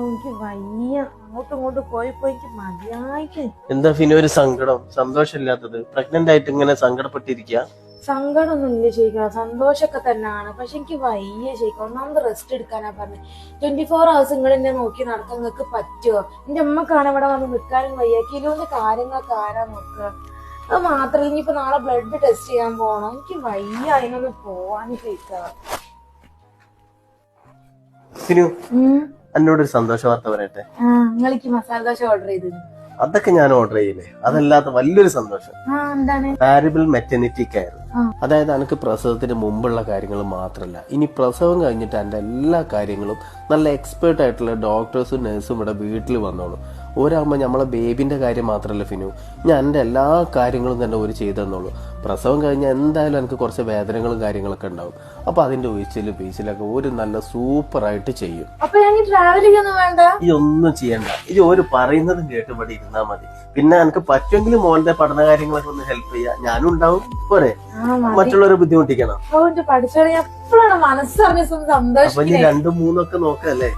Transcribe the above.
എനിക്ക് വയ്യ, അങ്ങോട്ടും ഇങ്ങോട്ടും പോയി എനിക്ക് മതിയായിട്ട്. എന്താ പിന്നെ ഒരു സങ്കടം, സന്തോഷമില്ലാത്തത്? പ്രഗ്നന്റ് ആയിട്ട് ഇങ്ങനെ സങ്കടപ്പെട്ടിരിക്കുക? സങ്കടമൊന്നും ഇല്ല ശരിക്കും, സന്തോഷമൊക്കെ തന്നെയാണ്. പക്ഷെ എനിക്ക് വയ്യ ശരിക്കും. ഒന്നാമത് റെസ്റ്റ് എടുക്കാനാ പറഞ്ഞത്. 24 hours നിങ്ങൾ എന്നെ നോക്കി നടക്കാൻ നിങ്ങൾക്ക് പറ്റുമോ? എന്റെ അമ്മക്കാണ് ഇവിടെ വന്ന് നിൽക്കാനും വയ്യ. കിലോന്റെ കാര്യങ്ങളൊക്കെ ആരാ നോക്കുക? അത് മാത്രമല്ല, ഇനിയിപ്പോ നാളെ ബ്ലഡ് ടെസ്റ്റ് ചെയ്യാൻ പോകണം. എനിക്ക് വയ്യ, അതിനൊന്ന് പോവാൻ ചോദിക്കാം. എന്നോടൊരു സന്തോഷ വാർത്ത പറയട്ടെ. നിങ്ങൾക്ക് മസാല ദോശ ഓർഡർ ചെയ്തു. അതൊക്കെ ഞാൻ ഓർഡർ ചെയ്യില്ലേ, അതല്ലാത്ത വലിയൊരു സന്തോഷം. എന്താണ്? Variable maternity care. അതായത് എനിക്ക് പ്രസവത്തിന് മുമ്പുള്ള കാര്യങ്ങൾ മാത്രമല്ല, ഇനി പ്രസവം കഴിഞ്ഞിട്ട് എന്റെ എല്ലാ കാര്യങ്ങളും നല്ല എക്സ്പേർട്ട് ആയിട്ടുള്ള ഡോക്ടേഴ്സും നഴ്സും ഇവിടെ വീട്ടിൽ വന്നോളൂ. ഒരാകുമ്പോൾ നമ്മളെ ബേബിന്റെ കാര്യം മാത്രമല്ല ഫിനു, ഞാൻ എന്റെ എല്ലാ കാര്യങ്ങളും തന്നെ ഒരു ചെയ്തു തന്നോളൂ. പ്രസവം കഴിഞ്ഞാൽ എന്തായാലും എനിക്ക് കുറച്ച് വേദനകളും കാര്യങ്ങളൊക്കെ ഉണ്ടാവും. അപ്പൊ അതിന്റെ ഒഴിച്ചിലും പീച്ചിലൊക്കെ ഒരു നല്ല സൂപ്പറായിട്ട് ചെയ്യും. അപ്പൊ ഞാൻ ട്രാവൽ ചെയ്യൊന്നും വേണ്ട, ഇതൊന്നും ചെയ്യണ്ട. ഇത് ഒരു പറയുന്നതും കേട്ടുപടി ഇരുന്നാ മതി. പിന്നെ എനിക്ക് പറ്റുമെങ്കിലും മോളുടെ പഠന കാര്യങ്ങളൊക്കെ ഒന്ന് ഹെൽപ്പ് ചെയ്യാ, ഞാനും ഉണ്ടാവും. പോരെ, മറ്റുള്ളവരെ ബുദ്ധിമുട്ടിക്കണം. പഠിച്ചോളെ എപ്പോഴാണ് മനസ്സറിഞ്ഞ സന്തോഷം. അപ്പൊ ഇനി 2, 3 ഒക്കെ നോക്കല്ലേ?